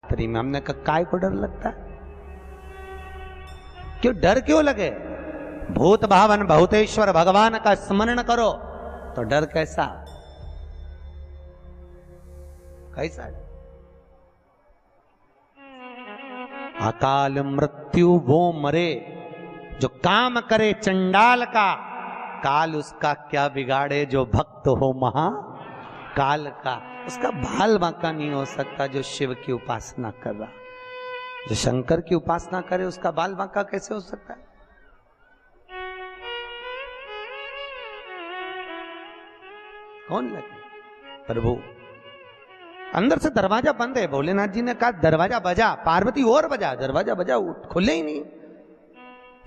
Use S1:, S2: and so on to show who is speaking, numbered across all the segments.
S1: नवरात्रि में। हमने कहा काय को डर लगता है? क्यों डर क्यों लगे? भूत भावन भूतेश्वर भगवान का स्मरण करो तो डर कैसा कैसा? अकाल मृत्यु वो मरे जो काम करे चंडाल का, काल उसका क्या बिगाड़े जो भक्त हो महा काल का। उसका बाल बांका नहीं हो सकता जो शिव की उपासना कर रहा। जो शंकर की उपासना करे उसका बाल बांका कैसे हो सकता है? कौन लगे? प्रभु अंदर से दरवाजा बंद है। भोलेनाथ जी ने कहा दरवाजा बजा, पार्वती और बजा, दरवाजा बजा, खुले ही नहीं।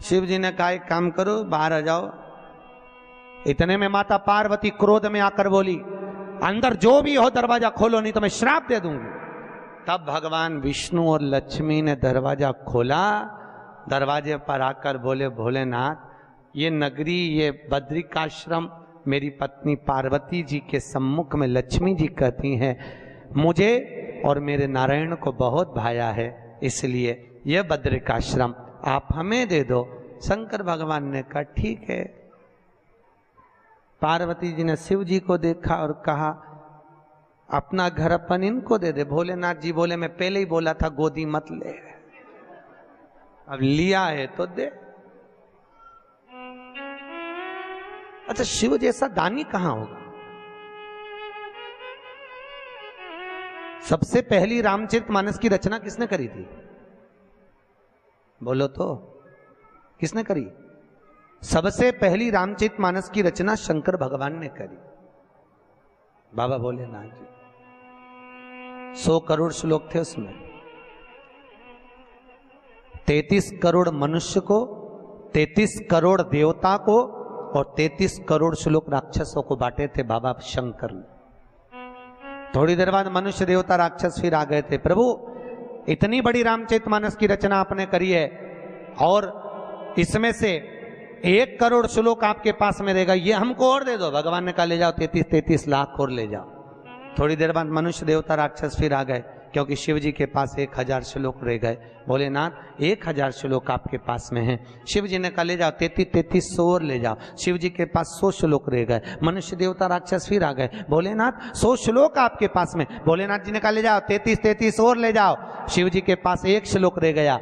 S1: शिव जी ने कहा एक काम करो बाहर आ जाओ। इतने में माता पार्वती क्रोध में आकर बोली अंदर जो भी हो दरवाजा खोलो नहीं तो मैं श्राप दे दूंगी। तब भगवान विष्णु और लक्ष्मी ने दरवाजा खोला। दरवाजे पर आकर बोले भोलेनाथ ये नगरी ये बद्रिकाश्रम मेरी पत्नी पार्वती जी के सम्मुख में लक्ष्मी जी कहती हैं मुझे और मेरे नारायण को बहुत भाया है, इसलिए यह बद्रिकाश्रम आप हमें दे दो। शंकर भगवान ने कहा ठीक है। पार्वती जी ने शिव जी को देखा और कहा अपना घर अपन इनको दे दे। भोलेनाथ जी बोले मैं पहले ही बोला था गोदी मत ले, अब लिया है तो दे। अच्छा शिव जैसा दानी कहां होगा? सबसे पहली रामचरितमानस की रचना किसने करी थी? बोलो तो किसने करी? सबसे पहली रामचरितमानस की रचना शंकर भगवान ने करी। बाबा भोलेनाथ जी 100 करोड़ श्लोक थे उसमें। 33 करोड़ मनुष्य को, 33 करोड़ देवता को और 33 करोड़ श्लोक राक्षसों को बांटे थे बाबा शंकर ने। थोड़ी देर बाद मनुष्य देवता राक्षस फिर आ गए थे। प्रभु इतनी बड़ी रामचरितमानस की रचना आपने करी है और इसमें से 1 करोड़ श्लोक आपके पास में रहेगा, ये हमको और दे दो। भगवान ने कहा ले जाओ 33 लाख और ले जाओ। थोड़ी देर बाद मनुष्य देवता राक्षस फिर आ गए क्योंकि शिव जी के पास 1000 श्लोक रह गए। भोलेनाथ 1000 श्लोक आपके पास में है। शिव जी ने कहा ले जाओ 33 और ले जाओ। शिव जी के पास 100 श्लोक रह गए। मनुष्य देवता राक्षस फिर आ गए। भोलेनाथ 100 श्लोक आपके पास में। भोलेनाथ जी ने कहा ले जाओ 33 और ले जाओ। शिव जी के पास 1 श्लोक रह गया।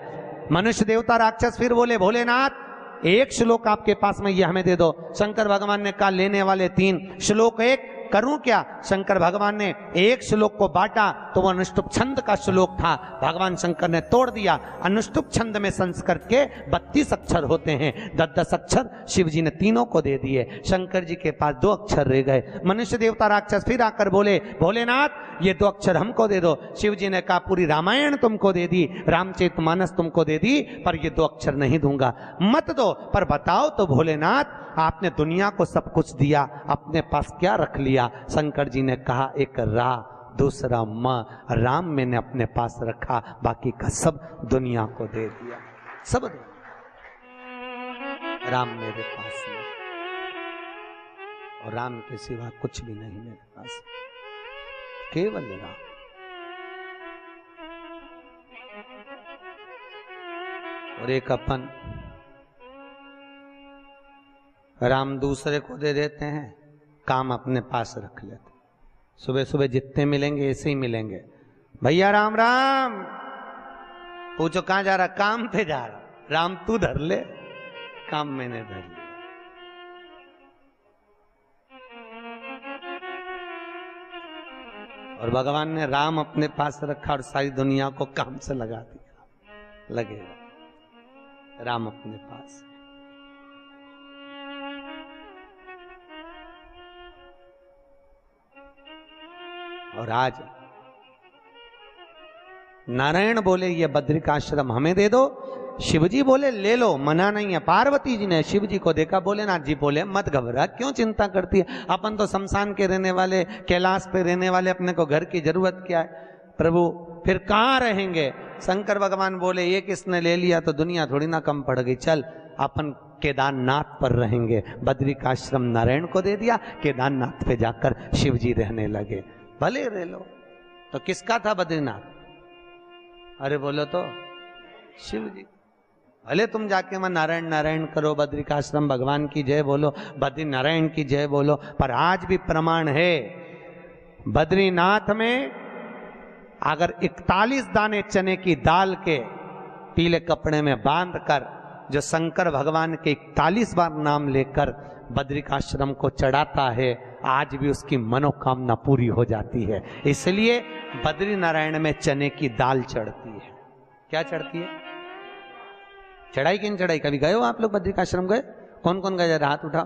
S1: मनुष्य देवता राक्षस फिर बोले भोलेनाथ 1 श्लोक आपके पास में ये हमें दे दो। शंकर भगवान ने कहा लेने वाले 3 श्लोक 1 करूं क्या? शंकर भगवान ने 1 श्लोक को बांटा तो वो अनुष्टुप छंद का श्लोक था। भगवान शंकर ने तोड़ दिया। अनुष्टुप छंद में संस्कृत के 32 अक्षर होते हैं। 10 अक्षर शिव जी ने तीनों को दे दिए। शंकर जी के पास 2 अक्षर रह गए। मनुष्य देवता राक्षस फिर आकर बोले भोलेनाथ ये 2 अक्षर हमको दे दो। शिव जी ने कहा पूरी रामायण तुमको दे दी, रामचरितमानस तुमको दे दी, पर ये 2 अक्षर नहीं दूंगा। मत दो पर बताओ तो भोलेनाथ आपने दुनिया को सब कुछ दिया, अपने पास क्या रख लिया? शंकर जी ने कहा एक रा दूसरा म, राम मैंने अपने पास रखा, बाकी का सब दुनिया को दे दिया। सब दे राम मेरे पास में और राम के सिवा कुछ भी नहीं मेरे पास, केवल राम। और एक अपन राम दूसरे को दे देते हैं, काम अपने पास रख लेते। सुबह सुबह जितने मिलेंगे ऐसे ही मिलेंगे। भैया राम राम, पूछो कहां जा रहा? काम पे जा रहा। राम तू धर ले, काम मैंने धर लिया। और भगवान ने राम अपने पास रखा और सारी दुनिया को काम से लगा दिया। लगेगा राम अपने पास। और आज नारायण बोले ये बद्रिकाश्रम हमें दे दो। शिवजी बोले ले लो, मना नहीं है। पार्वती जी ने शिव जी को देखा। भोलेनाथ जी बोले मत घबरा, क्यों चिंता करती है? अपन तो शमशान के रहने वाले, कैलाश पे रहने वाले, अपने को घर की जरूरत क्या है? प्रभु फिर कहाँ रहेंगे? शंकर भगवान बोले ये किसने ले लिया तो दुनिया थोड़ी ना कम पड़ गई। चल अपन केदारनाथ पर रहेंगे। बद्रिकाश्रम नारायण को दे दिया। केदारनाथ पे जाकर शिव जी रहने लगे। भले रह लो। तो किसका था बद्रीनाथ? अरे बोलो तो शिव जी। भले तुम जाके वहां नारायण नारायण करो, बद्रिकाश्रम भगवान की जय बोलो, बद्री नारायण की जय बोलो, पर आज भी प्रमाण है बद्रीनाथ में अगर 41 दाने चने की दाल के पीले कपड़े में बांध कर जो शंकर भगवान के 41 बार नाम लेकर बद्रिकाश्रम को चढ़ाता है, आज भी उसकी मनोकामना पूरी हो जाती है। इसलिए बद्री नारायण में चने की दाल चढ़ती है। क्या चढ़ती है? चढ़ाई कि नहीं चढ़ाई? कभी गए हो आप लोग बद्रिकाश्रम? गए? कौन कौन गए? हाथ उठा।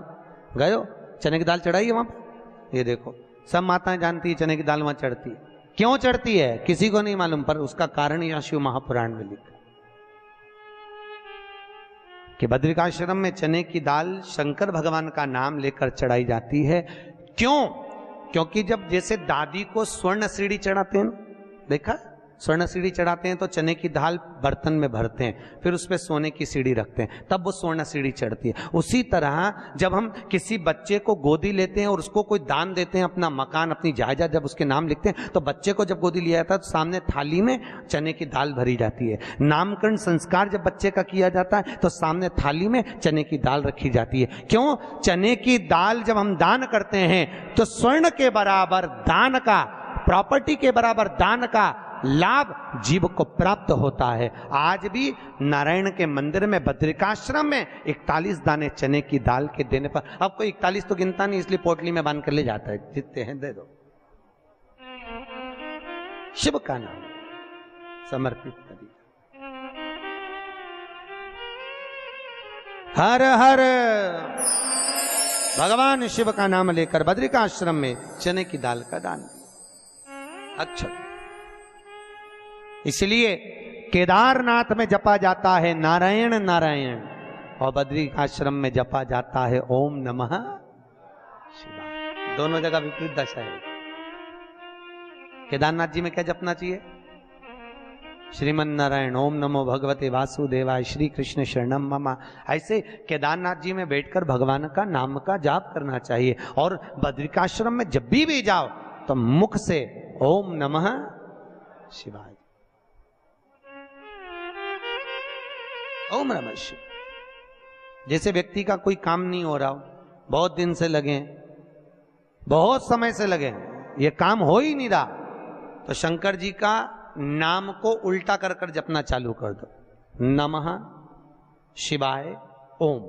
S1: गए हो? चने की दाल चढ़ाई है वहां पर? ये देखो सब माताएं जानती है चने की दाल वहां चढ़ती है। क्यों चढ़ती है किसी को नहीं मालूम, पर उसका कारण यह शिव महापुराण में लिखा कि बद्रिकाश्रम में चने की दाल शंकर भगवान का नाम लेकर चढ़ाई जाती है। क्यों? क्योंकि जब जैसे दादी को स्वर्ण सीढ़ी चढ़ाते हैं, देखा स्वर्ण सीढ़ी चढ़ाते हैं तो चने की दाल बर्तन में भरते हैं, फिर उस पर सोने की सीढ़ी रखते हैं, तब वो स्वर्ण सीढ़ी चढ़ती है। उसी तरह जब हम किसी बच्चे को गोदी लेते हैं और उसको कोई दान देते हैं, अपना मकान अपनी जायदाद जब उसके नाम लिखते हैं, तो बच्चे को जब गोदी लिया जाता है तो सामने थाली में चने की दाल भरी जाती है। नामकरण संस्कार जब बच्चे का किया जाता है तो सामने थाली में चने की दाल रखी जाती है। क्यों? चने की दाल जब हम दान करते हैं तो स्वर्ण के बराबर दान का, प्रॉपर्टी के बराबर दान का लाभ जीव को प्राप्त होता है। आज भी नारायण के मंदिर में बद्रिकाश्रम में 41 दाने चने की दाल के देने पर, अब कोई 41 तो गिनता नहीं इसलिए पोटली में बांध कर ले जाता है, जितने हैं दे दो। शिव का नाम समर्पित करिए। हर हर भगवान शिव का नाम लेकर बद्रिकाश्रम में चने की दाल का दान। अच्छा, इसलिए केदारनाथ में जपा जाता है नारायण नारायण और बद्रिकाश्रम में जपा जाता है ओम नमः शिवाय। दोनों जगह विपरीत दशा है। केदारनाथ जी में क्या जपना चाहिए? श्रीमन नारायण, ओम नमो भगवते वासुदेवाय, श्री कृष्ण शरणम मम। ऐसे केदारनाथ जी में बैठकर भगवान का नाम का जाप करना चाहिए। और बद्रिकाश्रम में जब भी जाओ तो मुख से ओम नमः शिवाय, ओम नमः शिवाय। जैसे व्यक्ति का कोई काम नहीं हो रहा हो, बहुत दिन से लगे, बहुत समय से लगे, ये काम हो ही नहीं रहा, तो शंकर जी का नाम को उल्टा कर कर जपना चालू कर दो। नमः शिवाय ओम।